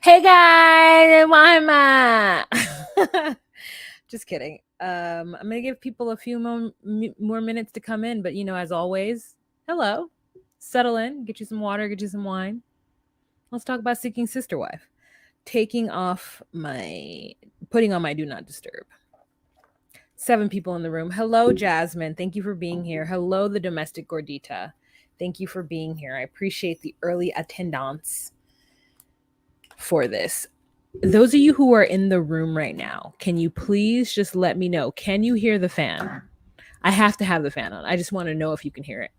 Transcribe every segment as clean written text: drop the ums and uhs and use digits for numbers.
Hey guys, Wahima. Just kidding. I'm gonna give people a few more minutes to come in, but as always, hello. Settle in, get you some water, get you some wine. Let's talk about seeking sister wife. Putting on my do not disturb. 7 people in the room. Hello, Jasmine. Thank you for being here. Hello, the domestic gordita. Thank you for being here. I appreciate the early attendance for this. Those of you who are in the room right now, can you please just let me know? Can you hear the fan? I have to have the fan on. I just want to know if you can hear it.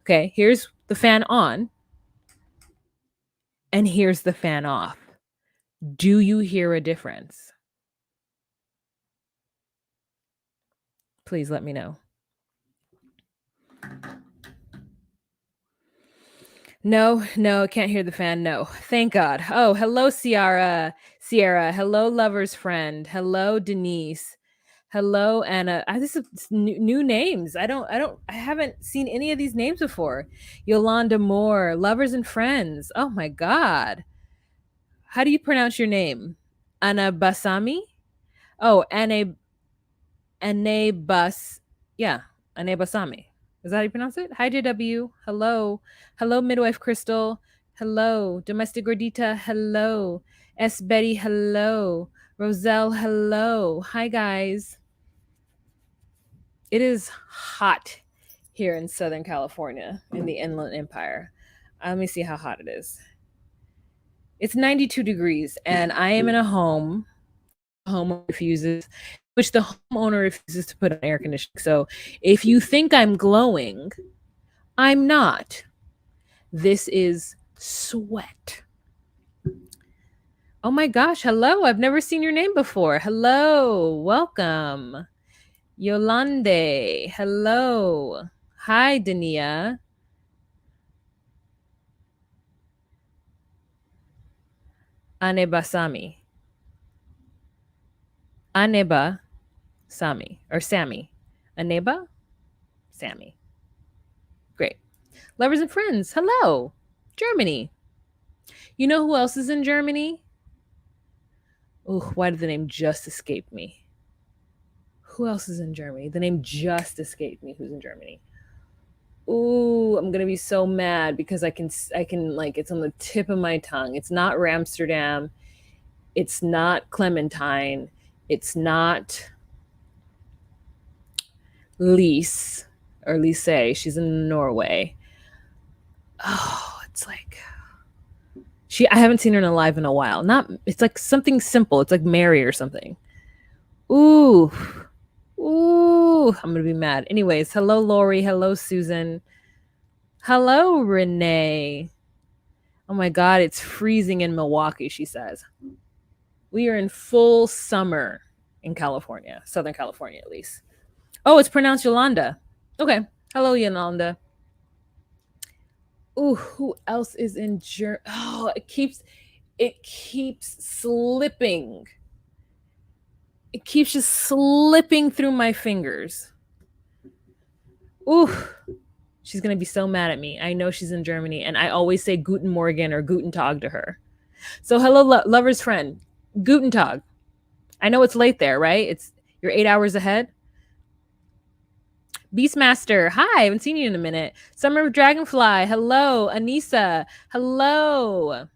Okay, here's the fan on, and here's the fan off. Do you hear a difference? Please let me know. No, I can't hear the fan. No, thank God. Oh, hello, Sierra. Hello, lover's friend. Hello, Denise. Hello, Anna. This is new names. I haven't seen any of these names before. Yolanda Moore, lovers and friends. Oh my God. How do you pronounce your name? Anna Basami? Oh, Anne Bas. Yeah, Anne Basami. Is that how you pronounce it? Hi, JW. Hello. Hello, Midwife Crystal. Hello. Domestic Gordita. Hello. S. Betty. Hello. Roselle. Hello. Hi, guys. It is hot here in Southern California in the Inland Empire. Let me see how hot it is. It's 92 degrees, and I am in a home. Home refuses, which the homeowner refuses to put on air conditioning. So if you think I'm glowing, I'm not. This is sweat. Oh my gosh, hello. I've never seen your name before. Hello, welcome. Yolande, hello. Hi, Dania. Anebasami. Aneba Sami or Sammy. Aneba? Sammy. Great. Lovers and friends, hello. Germany. You know who else is in Germany? Oh, why did the name just escape me? Who else is in Germany? The name just escaped me. Who's in Germany? Ooh, I'm gonna be so mad because I can like it's on the tip of my tongue. It's not Ramsterdam. It's not Clementine. It's not Lise or Lise. She's in Norway. Oh, it's like I haven't seen her alive in a while. It's like something simple. It's like Mary or something. Ooh. I'm gonna be mad. Anyways, hello Lori, hello Susan. Hello Renee. Oh my god, it's freezing in Milwaukee, she says. We are in full summer in California, Southern California at least. Oh, it's pronounced Yolanda. Okay. Hello, Yolanda. Ooh, who else is in Germany? Oh, it keeps slipping. It keeps just slipping through my fingers. Ooh, she's gonna be so mad at me. I know she's in Germany, and I always say Guten Morgen or Guten Tag to her. So hello, lover's friend. Guten Tag. I know it's late there, right? You're 8 hours ahead. Beastmaster, hi, I haven't seen you in a minute. Summer of Dragonfly, hello. Anissa, hello.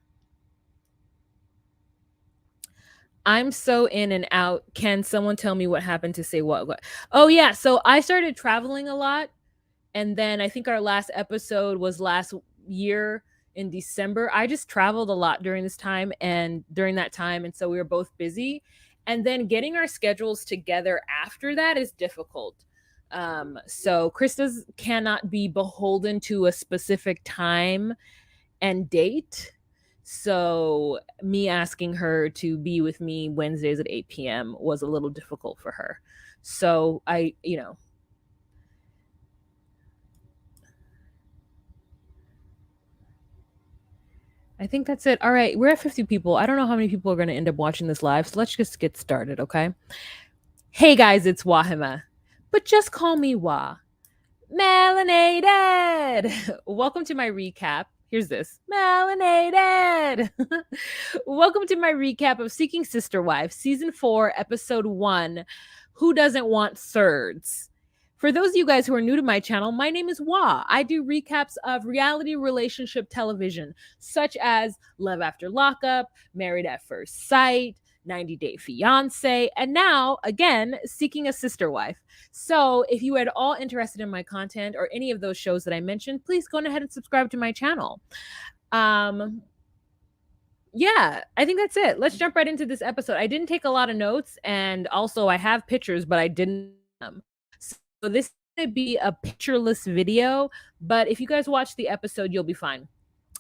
I'm so in and out. Can someone tell me what happened to say what? Oh, yeah. So I started traveling a lot. And then I think our last episode was last year in December. I just traveled a lot during this time and during that time. And so we were both busy. And then getting our schedules together after that is difficult. So Krista's cannot be beholden to a specific time and date. So me asking her to be with me Wednesdays at 8 p.m. was a little difficult for her. So I think that's it. All right, we're at 50 people. I don't know how many people are going to end up watching this live, so let's just get started, okay? Hey guys, it's Wahima, but just call me Wah. Melanated! Welcome to my recap. Here's this. Melanated. Welcome to my recap of Seeking Sister Wife, Season 4, Episode 1, Who Doesn't Want Thirds? For those of you guys who are new to my channel, my name is Wah. I do recaps of reality relationship television, such as Love After Lockup, Married at First Sight, 90 Day Fiance, and now, again, Seeking a Sister Wife. So if you are at all interested in my content or any of those shows that I mentioned, please go ahead and subscribe to my channel. Yeah, I think that's it. Let's jump right into this episode. I didn't take a lot of notes, and also I have pictures, but I didn't. So this is going to be a pictureless video, but if you guys watch the episode, you'll be fine.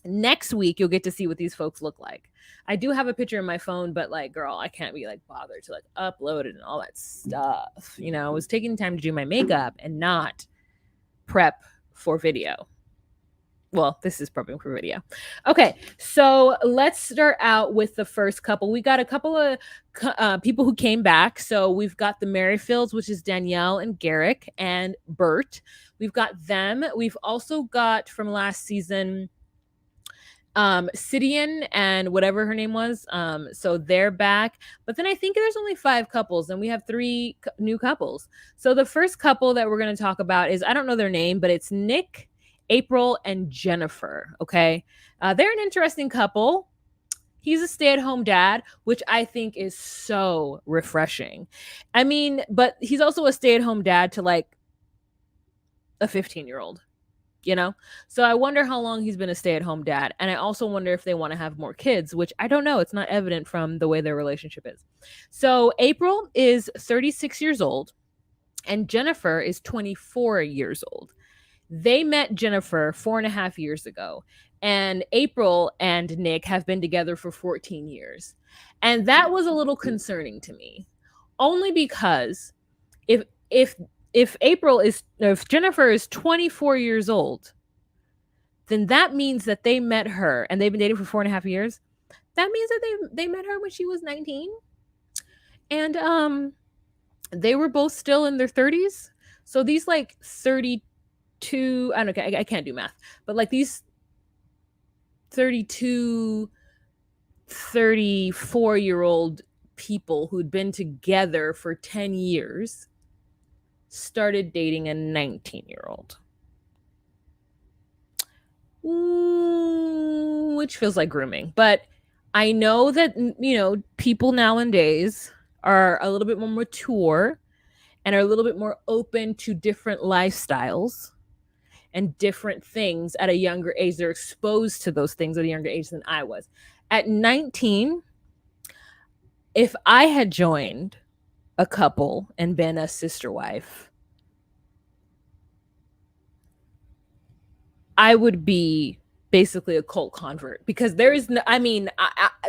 Next week, you'll get to see what these folks look like. I do have a picture in my phone, but like, girl, I can't be like bothered to like upload it and all that stuff. You know, I was taking time to do my makeup and not prep for video. Well, this is prepping for video. Okay, so let's start out with the first couple. We got a couple of people who came back. So we've got the Marfields, which is Danielle and Garrick and Bert. We've got them. We've also got from last season Sidian and whatever her name was. So they're back. But then I think there's only 5 couples, and we have 3 new couples. So the first couple that we're going to talk about is, I don't know their name, but it's Nick, April, and Jennifer. Okay. They're an interesting couple. He's a stay-at-home dad, which I think is so refreshing. I mean, but he's also a stay-at-home dad to like a 15-year-old, you know? So I wonder how long he's been a stay-at-home dad. And I also wonder if they want to have more kids, which I don't know. It's not evident from the way their relationship is. So April is 36 years old and Jennifer is 24 years old. They met Jennifer 4.5 years ago, and April and Nick have been together for 14 years. And that was a little concerning to me, only because if Jennifer is 24 years old, then that means that they met her and they've been dating for 4.5 years. That means that they met her when she was 19. And they were both still in their 30s. So these like 32, I don't know, I can't do math, but like these 32, 34-year-old people who'd been together for 10 years started dating a 19-year-old. Which feels like grooming. But I know that, you know, people nowadays are a little bit more mature and are a little bit more open to different lifestyles and different things at a younger age. They're exposed to those things at a younger age than I was. At 19, if I had joined a couple and been a sister wife, I would be basically a cult convert, because there is no, I mean,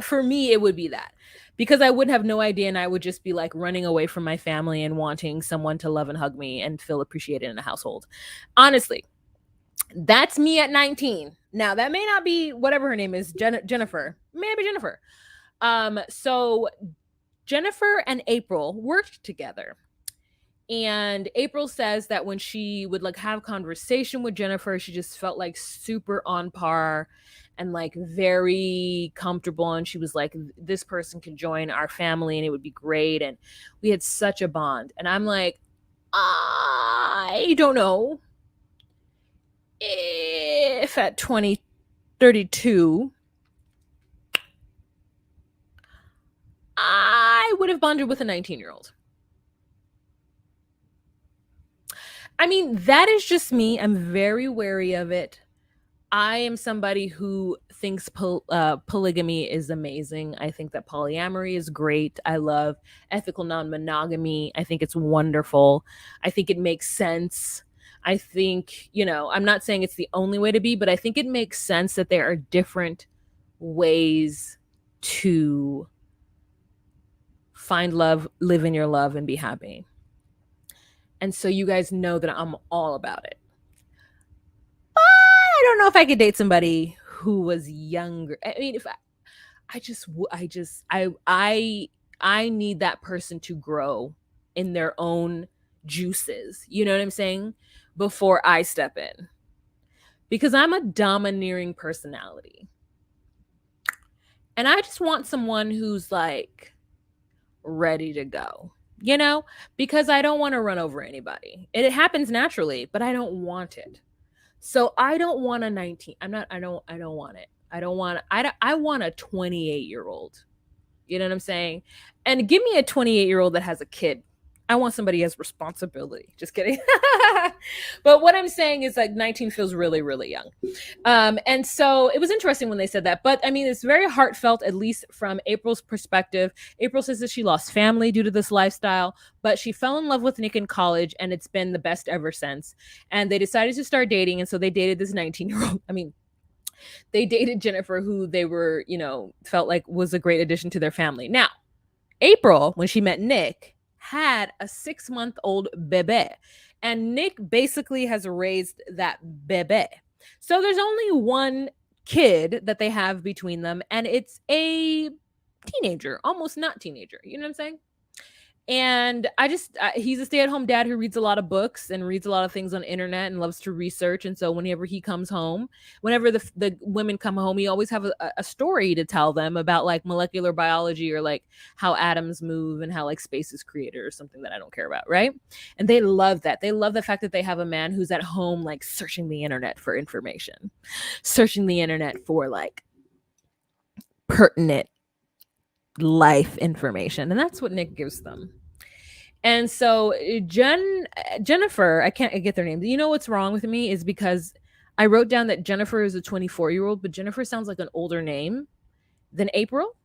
for me, it would be that, because I would have no idea and I would just be like running away from my family and wanting someone to love and hug me and feel appreciated in a household. Honestly, that's me at 19. Now, that may not be whatever her name is, Jennifer. Maybe Jennifer. So Jennifer and April worked together. And April says that when she would like have conversation with Jennifer, she just felt like super on par and like very comfortable. And she was like, this person could join our family and it would be great. And we had such a bond. And I'm like, I don't know if at 32, I would have bonded with a 19-year-old. I mean, that is just me. I'm very wary of it. I am somebody who thinks polygamy is amazing. I think that polyamory is great. I love ethical non-monogamy. I think it's wonderful. I think it makes sense. I think, you know, I'm not saying it's the only way to be, but I think it makes sense that there are different ways to find love, live in your love, and be happy. And so you guys know that I'm all about it. But I don't know if I could date somebody who was younger. I mean, if I need that person to grow in their own juices. You know what I'm saying? Before I step in. because I'm a domineering personality. And I just want someone who's like ready to go, you know, because I don't want to run over anybody. It happens naturally, but I don't want it. So I don't want a 19. I don't want it. I want a 28-year-old. You know what I'm saying? And give me a 28-year-old that has a kid. I want somebody who has responsibility. Just kidding. But what I'm saying is like 19 feels really, really young. And so it was interesting when they said that. But I mean, it's very heartfelt, at least from April's perspective. April says that she lost family due to this lifestyle, but she fell in love with Nick in college, and it's been the best ever since. And they decided to start dating. And so they dated this 19-year-old. I mean, they dated Jennifer, who they were, felt like was a great addition to their family. Now, April, when she met Nick, had a 6-month-old bebe. And Nick basically has raised that bebe. So there's only one kid that they have between them, and it's a teenager, almost not teenager. You know what I'm saying? And he's a stay-at-home dad who reads a lot of books and reads a lot of things on the internet and loves to research. And so whenever he comes home, whenever the women come home, he always have a story to tell them about like molecular biology or like how atoms move and how like space is created or something that I don't care about, right? And they love that. They love the fact that they have a man who's at home like searching the internet for information, searching the internet for like pertinent life information. And that's what Nick gives them. And so Jennifer, I can't get their name. You know what's wrong with me is because I wrote down that Jennifer is a 24-year-old, but Jennifer sounds like an older name than April.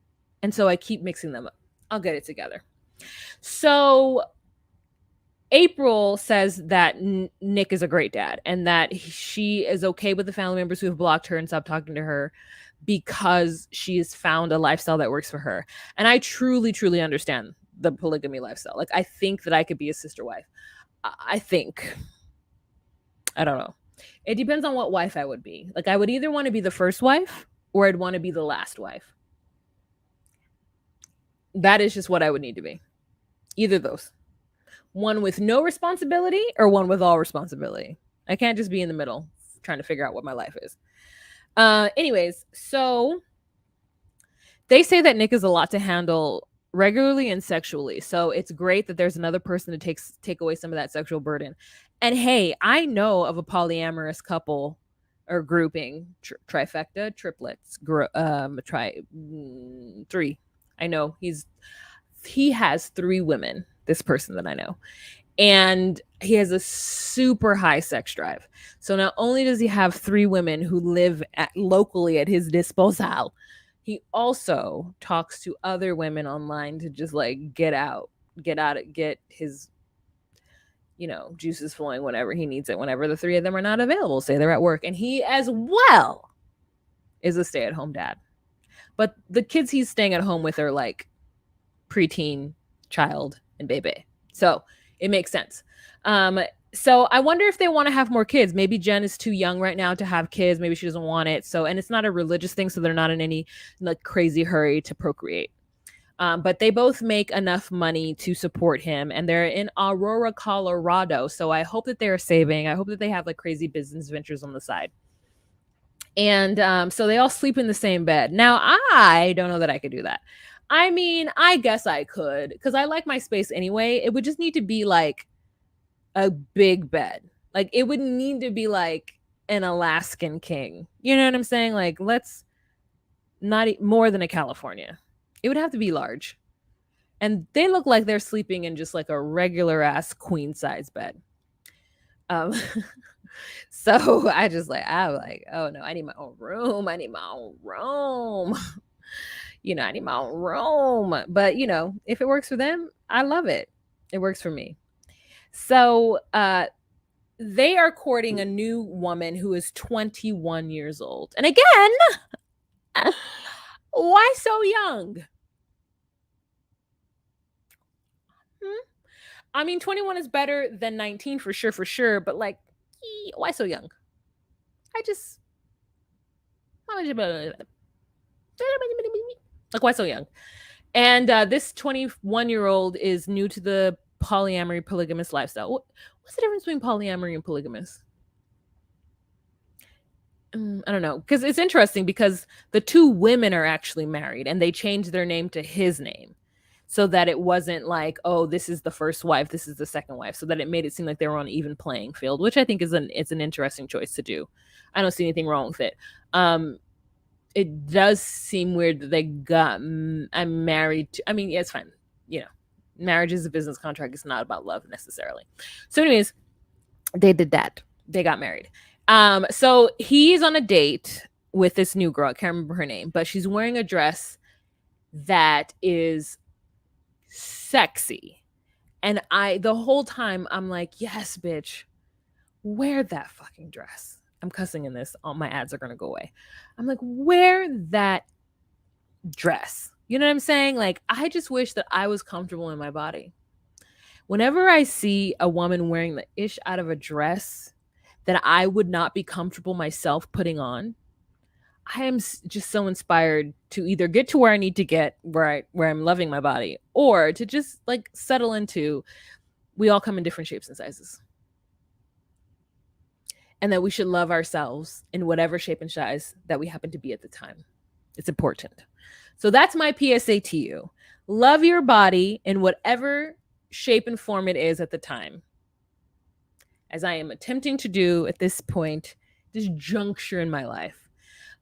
And so I keep mixing them up. I'll get it together. So April says that Nick is a great dad and that she is okay with the family members who have blocked her and stopped talking to her because she has found a lifestyle that works for her. And I truly, truly understand the polygamy lifestyle. Like, I think that I could be a sister wife. I don't know. It depends on what wife I would be. Like, I would either want to be the first wife or I'd want to be the last wife. That is just what I would need to be. Either of those. One with no responsibility or one with all responsibility. I can't just be in the middle trying to figure out what my life is. Anyways, so they say that Nick is a lot to handle regularly and sexually. So it's great that there's another person to take away some of that sexual burden. And hey, I know of a polyamorous couple or grouping, trifecta, triplets, three. I know he has 3 women, this person that I know. And he has a super high sex drive. So not only does he have 3 women who live locally at his disposal, he also talks to other women online to just like get his, juices flowing whenever he needs it, whenever the 3 of them are not available, say they're at work. And he as well is a stay-at-home dad. But the kids he's staying at home with are like preteen, child, and baby. So it makes sense. So I wonder if they want to have more kids. Maybe Jen is too young right now to have kids. Maybe she doesn't want it. So, and it's not a religious thing, so they're not in any like crazy hurry to procreate. But they both make enough money to support him, and they're in Aurora, Colorado. So I hope that they're saving. I hope that they have like crazy business ventures on the side. And so they all sleep in the same bed. Now, I don't know that I could do that. I mean, I guess I could because I like my space anyway. It would just need to be like a big bed. Like, it would need to be like an Alaskan king. You know what I'm saying? Like, let's not more than a California. It would have to be large. And they look like they're sleeping in just like a regular ass queen size bed. So I'm like, oh no, I need my own room. I need my own room. I need my own room. But, if it works for them, I love it. It works for me. So they are courting a new woman who is 21 years old. And again, why so young? I mean, 21 is better than 19 for sure. But like, why so young? Like, why so young? And this 21-year-old is new to the polyamory polygamous lifestyle. What's the difference between polyamory and polygamous? I don't know, because it's interesting because the two women are actually married and they changed their name to his name so that it wasn't like, oh, this is the first wife, this is the second wife, so that it made it seem like they were on an even playing field, which I think it's an interesting choice to do. I don't see anything wrong with it. It does seem weird that they got I'm married to, I mean, yeah, it's fine. You know, marriage is a business contract. It's not about love necessarily. So anyways, they did that. They got married. So he's on a date with this new girl. I can't remember her name, but she's wearing a dress that is sexy. And the whole time I'm like, yes, bitch, wear that fucking dress. I'm cussing in this. All my ads are going to go away. I'm like, wear that dress. You know what I'm saying? Like, I just wish that I was comfortable in my body. Whenever I see a woman wearing the ish out of a dress that I would not be comfortable myself putting on, I am just so inspired to either get to where I need to get, where I'm loving my body, or to just like settle into, we all come in different shapes and sizes. And that we should love ourselves in whatever shape and size that we happen to be at the time. It's important. So that's my PSA to you. Love your body in whatever shape and form it is at the time, as I am attempting to do at this point, this juncture in my life.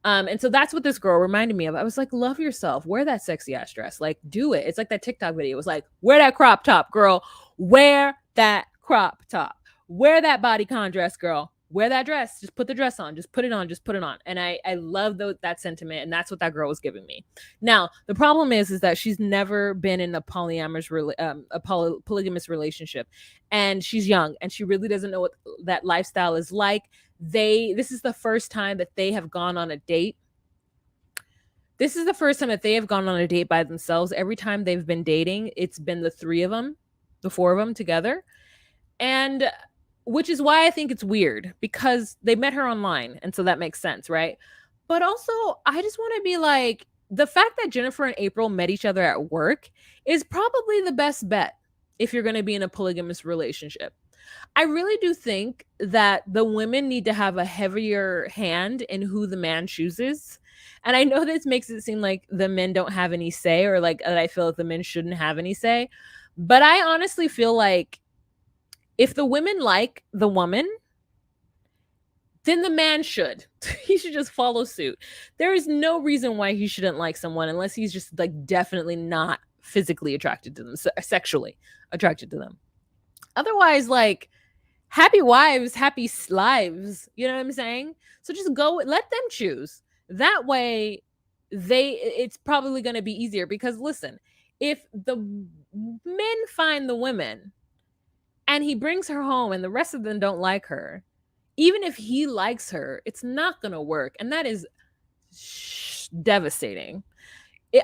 And so that's what this girl reminded me of. I was like, love yourself. Wear that sexy ass dress. Like, do it. It's like that TikTok video. It was like, wear that crop top, girl. Wear that crop top. Wear that bodycon dress, girl. Wear that dress. Just put the dress on. Just put it on. Just put it on. And I love that sentiment. And that's what that girl was giving me. Now, the problem is that she's never been in a polygamous relationship. And she's young. And she really doesn't know what that lifestyle is like. This is the first time that they have gone on a date. This is the first time that they have gone on a date by themselves. Every time they've been dating, it's been the four of them together. And which is why I think it's weird, because they met her online. And so that makes sense, right? But also, I just want to be like, the fact that Jennifer and April met each other at work is probably the best bet if you're going to be in a polygamous relationship. I really do think that the women need to have a heavier hand in who the man chooses. And I know this makes it seem like the men don't have any say, or like that I feel that the men shouldn't have any say. But I honestly feel like if the women like the woman, then the man should. He should just follow suit. There is no reason why he shouldn't like someone unless he's just like definitely not physically attracted to them, sexually attracted to them. Otherwise, like, happy wives, happy lives. You know what I'm saying? So just go, let them choose. That way, it's probably going to be easier, because listen, if the men find the women and he brings her home and the rest of them don't like her, even if he likes her, it's not going to work. And that is devastating.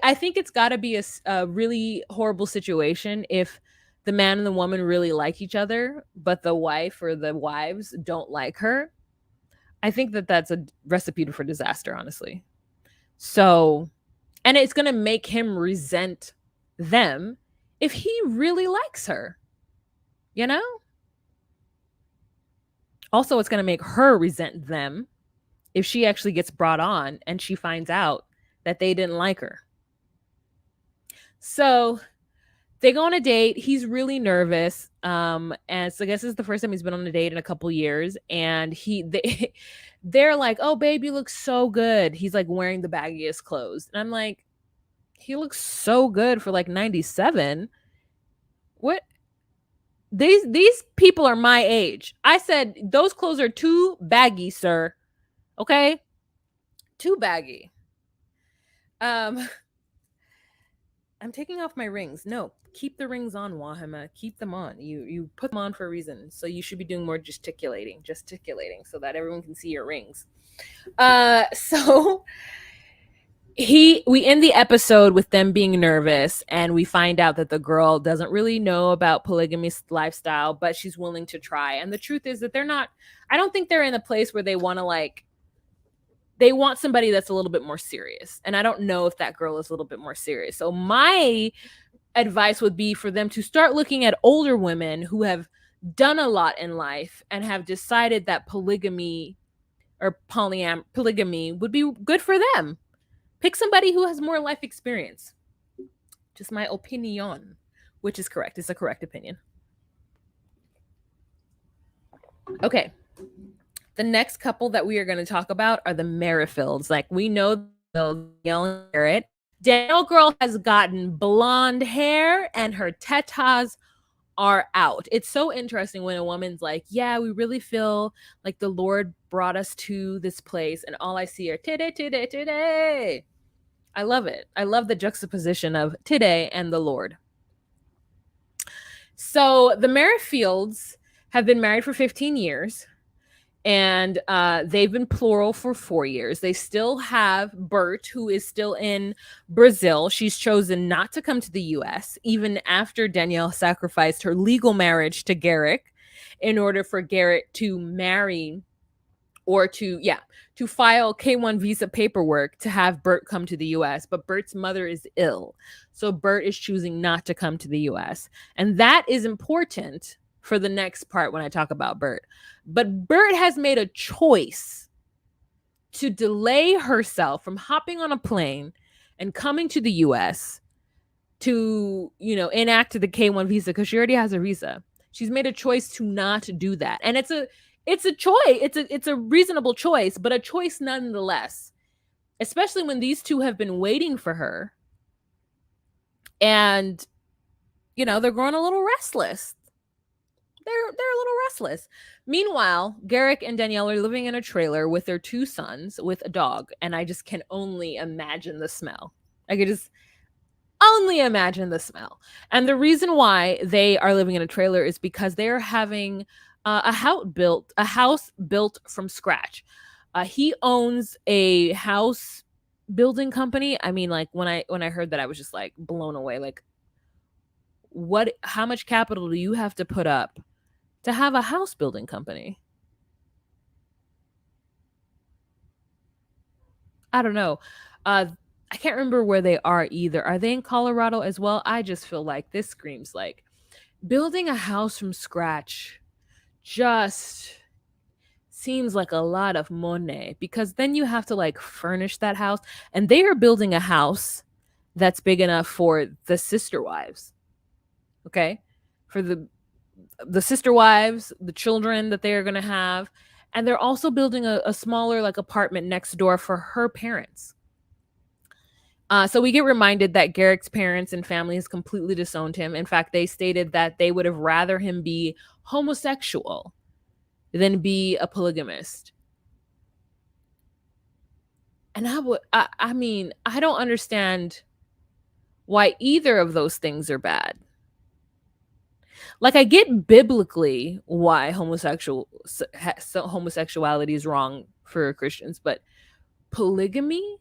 I think it's got to be a really horrible situation if the man and the woman really like each other, but the wife or the wives don't like her. I think that that's a recipe for disaster, honestly. So, and it's going to make him resent them if he really likes her, you know? Also, it's going to make her resent them if she actually gets brought on and she finds out that they didn't like her. So they go on a date. He's really nervous. And so I guess this is the first time he's been on a date in a couple years. And they're like, oh, babe, you look so good. He's like wearing the baggiest clothes. And I'm like, he looks so good for like 97. What? These people are my age. I said, those clothes are too baggy, sir. Okay? Too baggy. I'm taking off my rings. No, keep the rings on, Wahima. Keep them on. You put them on for a reason. So you should be doing more gesticulating so that everyone can see your rings. So we end the episode with them being nervous, and we find out that the girl doesn't really know about polygamous lifestyle, but she's willing to try. And the truth is that I don't think they're in a place where they want to they want somebody that's a little bit more serious. And I don't know if that girl is a little bit more serious. So my advice would be for them to start looking at older women who have done a lot in life and have decided that polygamy or polygamy would be good for them. Pick somebody who has more life experience. Just my opinion, which is correct. It's a correct opinion. Okay. The next couple that we are going to talk about are the Marfields. Like, we know Danielle and Garrett. Danielle girl has gotten blonde hair and her tetas are out. It's so interesting when a woman's like, yeah, we really feel like the Lord brought us to this place and all I see are today. I love it. I love the juxtaposition of today and the Lord. So the Marfields have been married for 15 years. And they've been plural for 4 years. They still have Bert, who is still in Brazil. She's chosen not to come to the US, even after Danielle sacrificed her legal marriage to Garrick in order for Garrett to marry or to file K1 visa paperwork to have Bert come to the US. But Bert's mother is ill. So Bert is choosing not to come to the US. And that is important for the next part when I talk about Bert. But Bert has made a choice to delay herself from hopping on a plane and coming to the US to, enact the K1 visa because she already has a visa. She's made a choice to not do that. And it's a choice. It's a reasonable choice, but a choice nonetheless. Especially when these two have been waiting for her. And they're growing a little restless. They're a little restless. Meanwhile, Garrick and Danielle are living in a trailer with their 2 sons with a dog, and I just can only imagine the smell. I could just only imagine the smell. And the reason why they are living in a trailer is because they are having a house built from scratch. He owns a house building company. I mean, like when I heard that, I was just like blown away. Like, how much capital do you have to put up to have a house building company? I don't know. I can't remember where they are either. Are they in Colorado as well? I just feel like this screams like building a house from scratch just seems like a lot of money because then you have to like furnish that house, and they are building a house that's big enough for the sister wives. Okay? For the sister wives, the children that they are going to have. And they're also building a smaller like apartment next door for her parents. So we get reminded that Garrick's parents and family has completely disowned him. In fact, they stated that they would have rather him be homosexual than be a polygamist. And I mean, I don't understand why either of those things are bad. Like, I get biblically why homosexuality is wrong for Christians, but polygamy?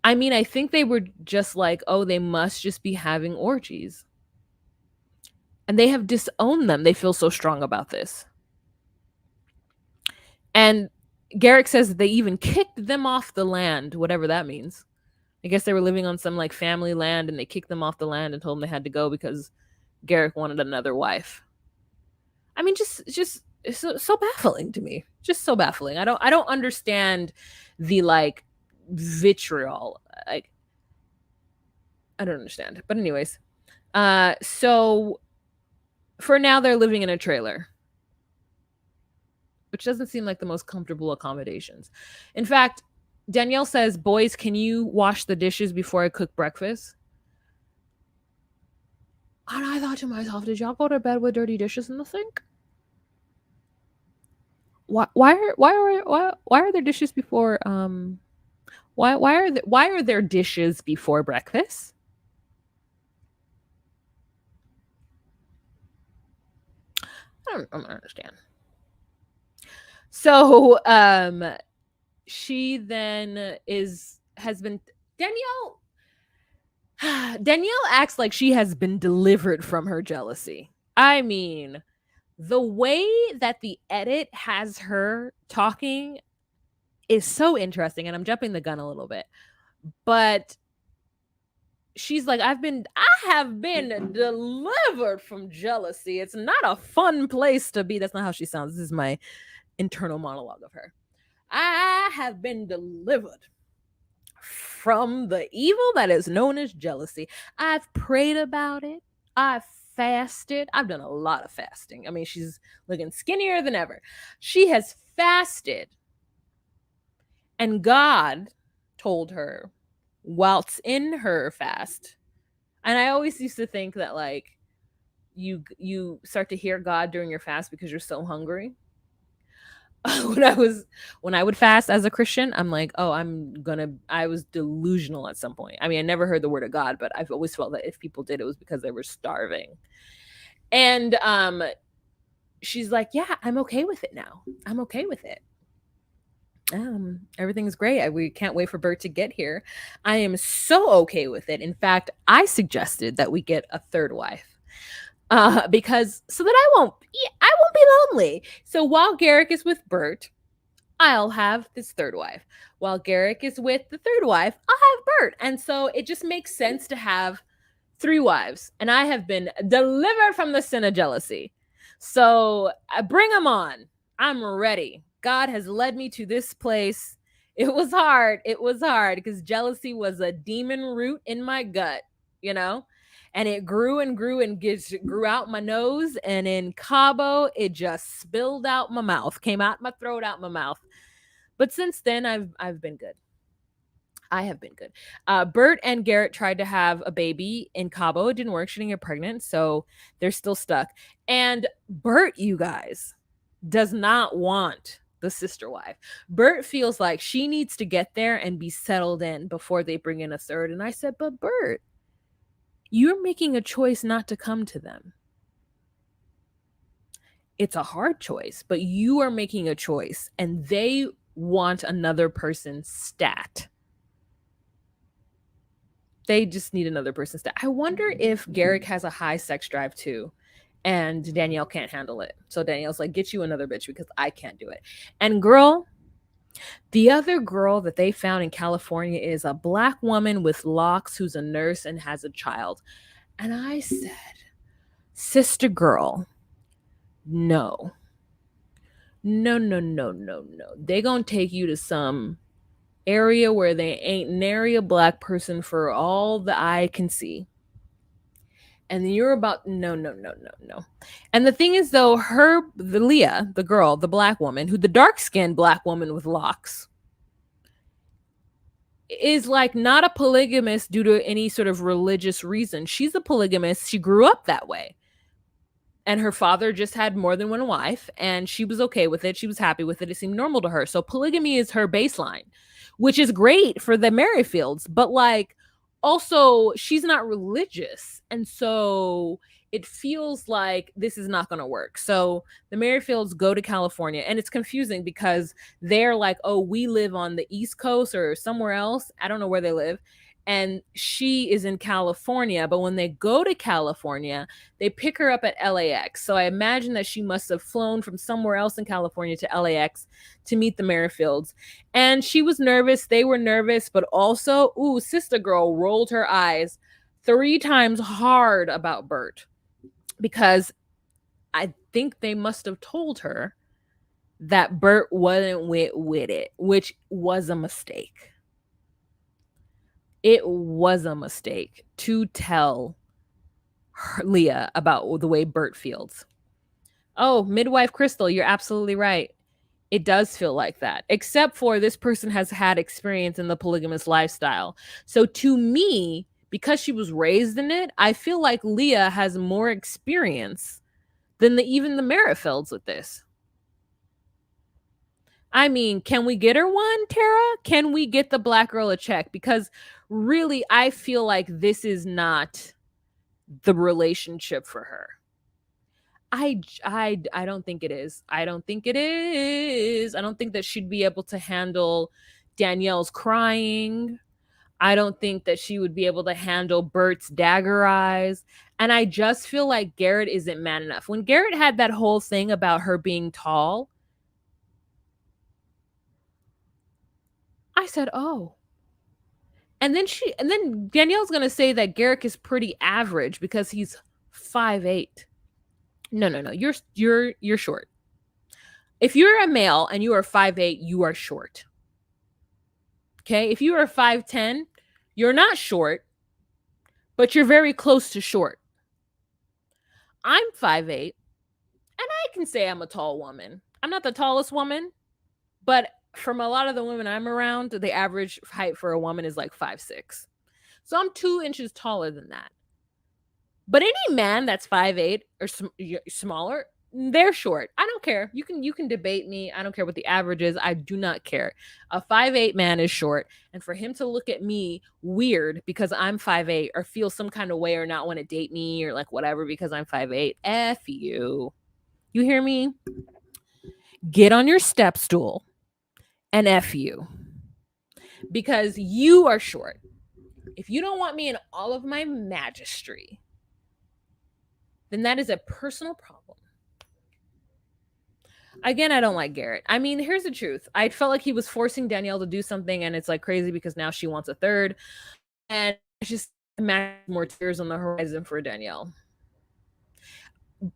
I mean, I think they were just like, oh, they must just be having orgies. And they have disowned them. They feel so strong about this. And Garrick says that they even kicked them off the land, whatever that means. I guess they were living on some like family land and they kicked them off the land and told them they had to go because Garrick wanted another wife. I mean, just it's so baffling to me. Just so baffling. I don't understand the like vitriol. Like, I don't understand. But anyways, so for now they're living in a trailer, which doesn't seem like the most comfortable accommodations. In fact, Danielle says, "Boys, can you wash the dishes before I cook breakfast?" And I thought to myself, did y'all go to bed with dirty dishes in the sink? Why are there dishes before why are there dishes before breakfast? I don't understand. So she then has been Danielle acts like she has been delivered from her jealousy. I mean, the way that the edit has her talking is so interesting, and I'm jumping the gun a little bit. But she's like, I have been delivered from jealousy. It's not a fun place to be. That's not how she sounds. This is my internal monologue of her. I have been delivered from the evil that is known as jealousy. I've prayed about it. I've fasted. I've done a lot of fasting. I mean, she's looking skinnier than ever. She has fasted. And God told her whilst in her fast. And I always used to think that like you start to hear God during your fast because you're so hungry. When I would fast as a Christian, I'm like, oh, I was delusional at some point. I mean, I never heard the word of God, but I've always felt that if people did, it was because they were starving. And she's like, yeah, I'm okay with it now. I'm okay with it. Everything's great. We can't wait for Bert to get here. I am so okay with it. In fact, I suggested that we get a third wife. Because so that I won't be lonely. So while Garrick is with Bert, I'll have this third wife. While Garrick is with the third wife, I'll have Bert. And so it just makes sense to have 3 wives. And I have been delivered from the sin of jealousy. So bring them on. I'm ready. God has led me to this place. It was hard. It was hard because jealousy was a demon root in my gut, you know? And it grew and grew and grew out my nose. And in Cabo, it just spilled out my mouth, came out my throat, out my mouth. But since then, I've been good. I have been good. Bert and Garrett tried to have a baby in Cabo. It didn't work. She didn't get pregnant. So they're still stuck. And Bert, you guys, does not want the sister wife. Bert feels like she needs to get there and be settled in before they bring in a third. And I said, but Bert, you're making a choice not to come to them. It's a hard choice, but you are making a choice and they want another person's stat. They just need another person's stat. I wonder if Garrick has a high sex drive too and Danielle can't handle it. So Danielle's like, get you another bitch because I can't do it. And girl, the other girl that they found in California is a Black woman with locks who's a nurse and has a child. And I said, sister girl, no. They gonna take you to some area where they ain't nary a Black person for all the eye can see. And you're about, no. And the thing is though, Leah, the girl, the Black woman, the dark-skinned Black woman with locks, is like not a polygamist due to any sort of religious reason. She's a polygamist. She grew up that way. And her father just had more than one wife and she was okay with it. She was happy with it. It seemed normal to her. So polygamy is her baseline, which is great for the Marfields, but like also she's not religious. And so it feels like this is not going to work. So the Marfields go to California and it's confusing because they're like, oh, we live on the East Coast or somewhere else. I don't know where they live. And she is in California, but when they go to California, they pick her up at LAX. So I imagine that she must have flown from somewhere else in California to LAX to meet the Marfields. And she was nervous. They were nervous, but also, sister girl rolled her eyes 3 times hard about Bert because I think they must have told her that Bert wasn't with it, which was a mistake. It was a mistake to tell Leah about the way Bert feels. Oh, midwife Crystal, you're absolutely right. It does feel like that, except for this person has had experience in the polygamous lifestyle. So to me, because she was raised in it, I feel like Leah has more experience than even the Marfields with this. I mean, can we get her one, Tara? Can we get the Black girl a check? Because really, I feel like this is not the relationship for her. I don't think it is. I don't think it is. I don't think that she'd be able to handle Danielle's crying. I don't think that she would be able to handle Bert's dagger eyes. And I just feel like Garrett isn't man enough. When Garrett had that whole thing about her being tall, I said, oh. And then Danielle's going to say that Garrick is pretty average because he's 5'8". No. You're short. If you're a male and you are 5'8", you are short. Okay? If you are 5'10", you're not short, but you're very close to short. I'm 5'8", and I can say I'm a tall woman. I'm not the tallest woman, but from a lot of the women I'm around, the average height for a woman is like 5'6". So I'm 2 inches taller than that. But any man that's 5'8" or smaller, they're short. I don't care. You can debate me. I don't care what the average is. I do not care. A 5'8" man is short, and for him to look at me weird because I'm 5'8" or feel some kind of way or not want to date me or like whatever because I'm 5'8", F you. You hear me? Get on your step stool and F you. Because you are short. If you don't want me in all of my majesty, then that is a personal problem. Again, I don't like Garrett. I mean, here's the truth. I felt like he was forcing Danielle to do something, and it's like crazy because now she wants a third. And I just imagine more tears on the horizon for Danielle.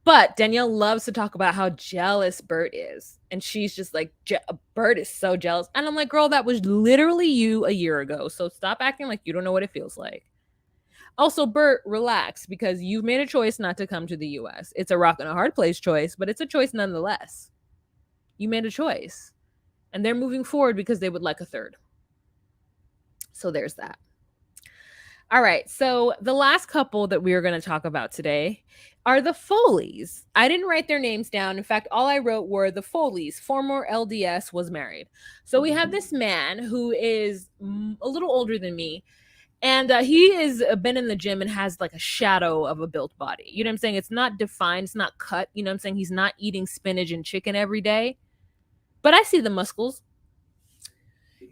But Danielle loves to talk about how jealous Bert is. And she's just like, Bert is so jealous. And I'm like, girl, that was literally you a year ago. So stop acting like you don't know what it feels like. Also, Bert, relax, because you've made a choice not to come to the US. It's a rock and a hard place choice, but it's a choice nonetheless. You made a choice. And they're moving forward because they would like a third. So there's that. All right. So the last couple that we are going to talk about today are the Foleys. I didn't write their names down. In fact, all I wrote were the Foleys. Former LDS was married. So we have this man who is a little older than me. And he has been in the gym and has like a shadow of a built body. You know what I'm saying? It's not defined. It's not cut. You know what I'm saying? He's not eating spinach and chicken every day. But I see the muscles.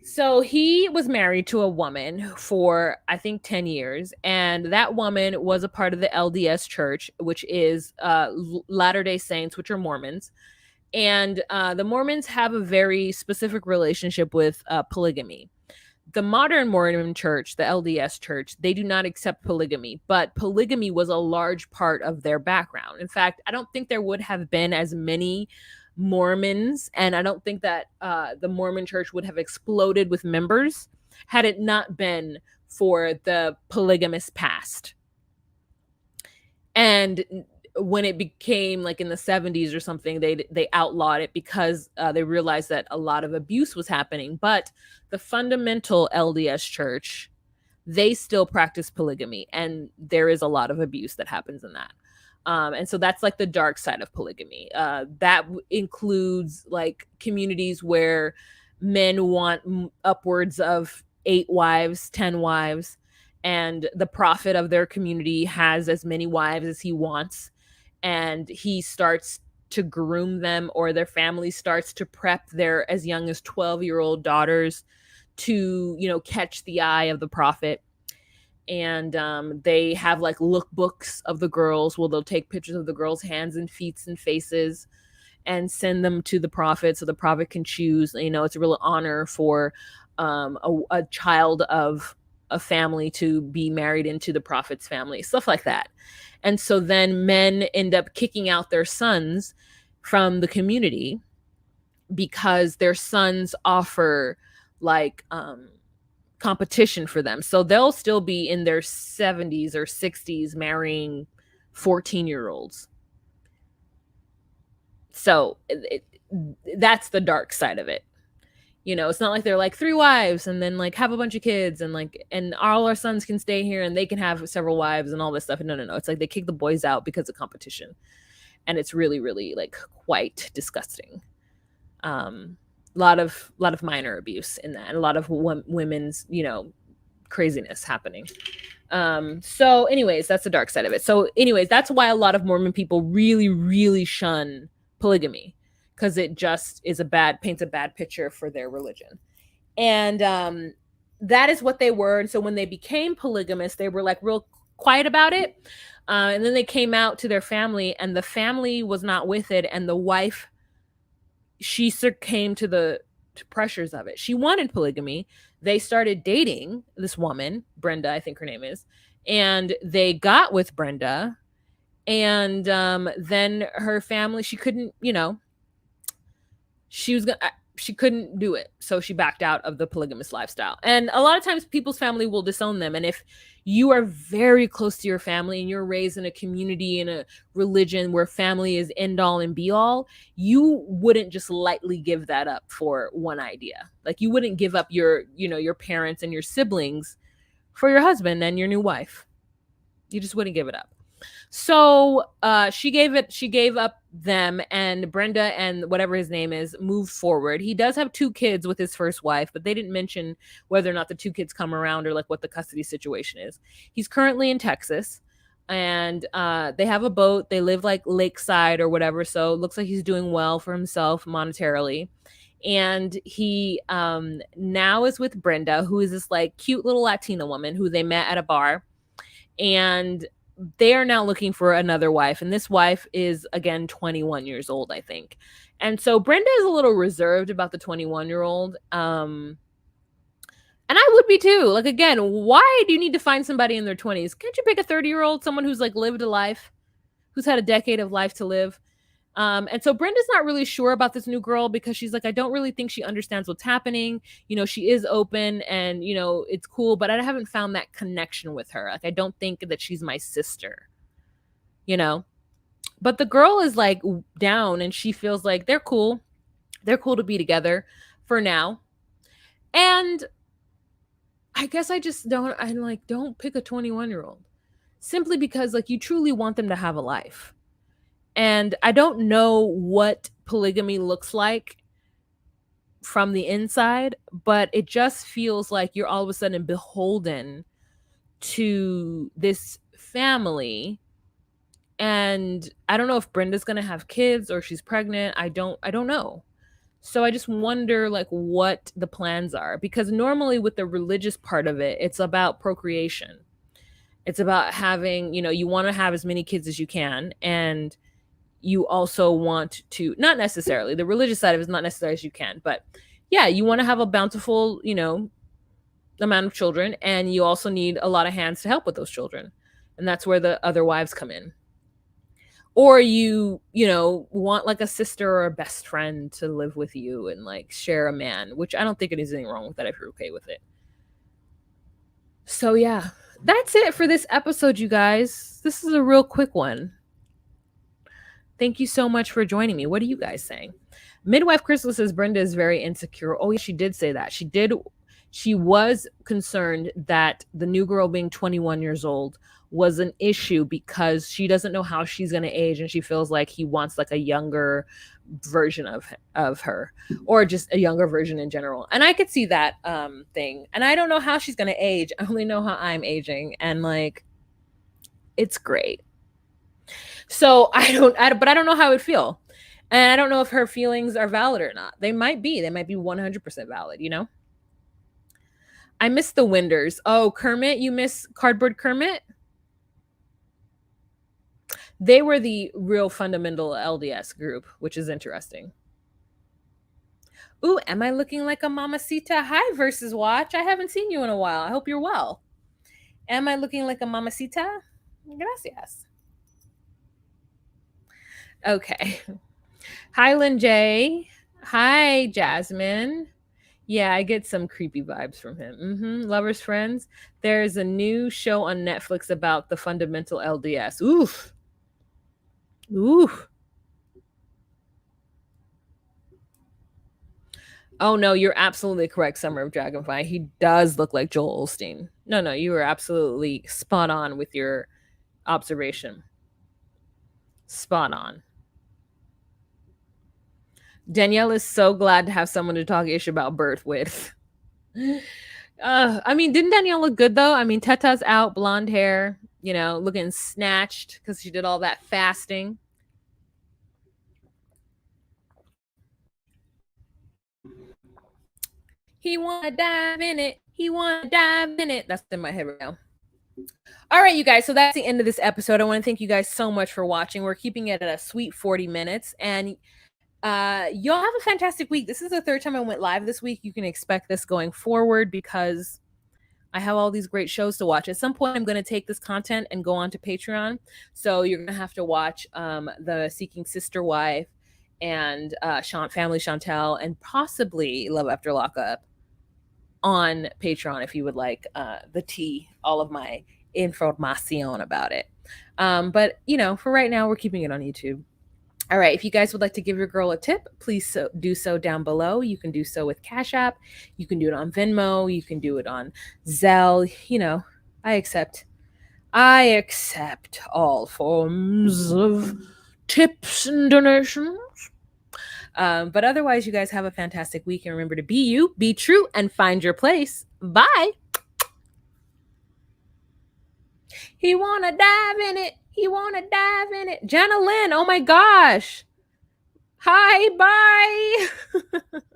So he was married to a woman for, I think, 10 years. And that woman was a part of the LDS church, which is Latter-day Saints, which are Mormons. And the Mormons have a very specific relationship with polygamy. The modern Mormon church, the LDS church, they do not accept polygamy, but polygamy was a large part of their background. In fact, I don't think there would have been as many Mormons, and I don't think that the Mormon church would have exploded with members had it not been for the polygamous past. And when it became like in the 70s or something, they outlawed it because they realized that a lot of abuse was happening. But the fundamental LDS church, they still practice polygamy, and there is a lot of abuse that happens in that. And so that's like the dark side of polygamy. That includes like communities where men want upwards of 8 wives, 10 wives, and the prophet of their community has as many wives as he wants. And he starts to groom them, or their family starts to prep their as young as 12-year-old daughters to, you know, catch the eye of the prophet. And they have like lookbooks of the girls. Well, they'll take pictures of the girls' hands and feet and faces and send them to the prophet so the prophet can choose. You know, it's a real honor for a child of a family to be married into the prophet's family, stuff like that. And so then men end up kicking out their sons from the community because their sons offer like competition for them. So they'll still be in their 70s or 60s marrying 14-year-olds. So that's the dark side of it. You know, it's not like they're like 3 wives and then like have a bunch of kids and like, and all our sons can stay here and they can have several wives and all this stuff. No. It's like they kick the boys out because of competition. And it's really, really like quite disgusting. Lot of minor abuse in that, and a lot of women's, you know, craziness happening. So anyways, that's the dark side of it. So anyways, that's why a lot of Mormon people really, really shun polygamy, because it just is paints a bad picture for their religion. And that is what they were. And so when they became polygamous, they were like real quiet about it. And then they came out to their family, and the family was not with it. And the wife, she succumbed to the pressures of it. She wanted polygamy. They started dating this woman, Brenda, I think her name is, and they got with Brenda. And then her family, she couldn't, you know, she couldn't do it, so she backed out of the polygamous lifestyle. And a lot of times people's family will disown them, and if you are very close to your family and you're raised in a community, in a religion where family is end all and be all, you wouldn't just lightly give that up for one idea. Like, you wouldn't give up your, your parents and your siblings for your husband and your new wife. You just wouldn't give it up. So she gave up them, and Brenda and whatever his name is moved forward. He does have 2 kids with his first wife, but they didn't mention whether or not the 2 kids come around or like what the custody situation is. He's currently in Texas, and they have a boat. They live like lakeside or whatever, so it looks like he's doing well for himself monetarily. And he now is with Brenda, who is this like cute little Latina woman who they met at a bar, and they are now looking for another wife. And this wife is, again, 21 years old, I think. And so Brenda is a little reserved about the 21-year-old. And I would be too. Like, again, why do you need to find somebody in their 20s? Can't you pick a 30-year-old, someone who's like lived a life, who's had a decade of life to live? And so Brenda's not really sure about this new girl, because she's like, I don't really think she understands what's happening. She is open and, it's cool, but I haven't found that connection with her. Like, I don't think that she's my sister, but the girl is like down, and she feels like they're cool. They're cool to be together for now. And I guess don't pick a 21-year-old, simply because like you truly want them to have a life. And I don't know what polygamy looks like from the inside, but it just feels like you're all of a sudden beholden to this family. And I don't know if Brenda's going to have kids or she's pregnant. I don't know. So I just wonder like what the plans are, because normally with the religious part of it, it's about procreation. It's about having, you want to have as many kids as you can, and you also want to, not necessarily, the religious side of it is not necessarily as you can, but yeah, you want to have a bountiful, amount of children, and you also need a lot of hands to help with those children. And that's where the other wives come in. Or you want like a sister or a best friend to live with you and like share a man, which I don't think there's anything wrong with that if you're okay with it. So yeah, that's it for this episode, you guys. This is a real quick one. Thank you so much for joining me. What are you guys saying? Midwife Crystal says Brenda is very insecure. Oh, yeah, she did say that. She was concerned that the new girl being 21 years old was an issue because she doesn't know how she's going to age, and she feels like he wants like a younger version of her, or just a younger version in general. And I could see that thing. And I don't know how she's going to age. I only know how I'm aging, and like it's great. So but I don't know how it would feel. And I don't know if her feelings are valid or not. They might be 100% valid, I miss the Winders. Oh, Kermit, you miss Cardboard Kermit? They were the real fundamental LDS group, which is interesting. Ooh, am I looking like a mamacita? Hi, Versus Watch. I haven't seen you in a while. I hope you're well. Am I looking like a mamacita? Gracias. Okay. Hi, Lynn J. Hi, Jasmine. Yeah, I get some creepy vibes from him. Lovers Friends. There's a new show on Netflix about the fundamental LDS. Oof. Oh, no, you're absolutely correct, Summer of Dragonfly. He does look like Joel Osteen. No, you were absolutely spot on with your observation. Spot on. Danielle is so glad to have someone to talk ish about birth with. I mean, didn't Danielle look good though? I mean, Teta's out, blonde hair, looking snatched because she did all that fasting. He wanna dive in it. He wanna dive in it. That's in my head right now. All right, you guys. So that's the end of this episode. I want to thank you guys so much for watching. We're keeping it at a sweet 40 minutes, and y'all have a fantastic week. This is the third time I went live this week. You can expect this going forward because I have all these great shows to watch. At some point, I'm going to take this content and go on to Patreon. So you're going to have to watch the Seeking Sister Wife and Family Chantel, and possibly Love After Lockup on Patreon if you would like the tea, all of my information about it. But for right now, we're keeping it on YouTube. All right, if you guys would like to give your girl a tip, please do so down below. You can do so with Cash App. You can do it on Venmo. You can do it on Zelle. I accept all forms of tips and donations. But otherwise, you guys have a fantastic week, and remember to be you, be true, and find your place. Bye. He wanna dive in it. He wanna dive in it. Jenna Lynn, oh my gosh. Hi, bye.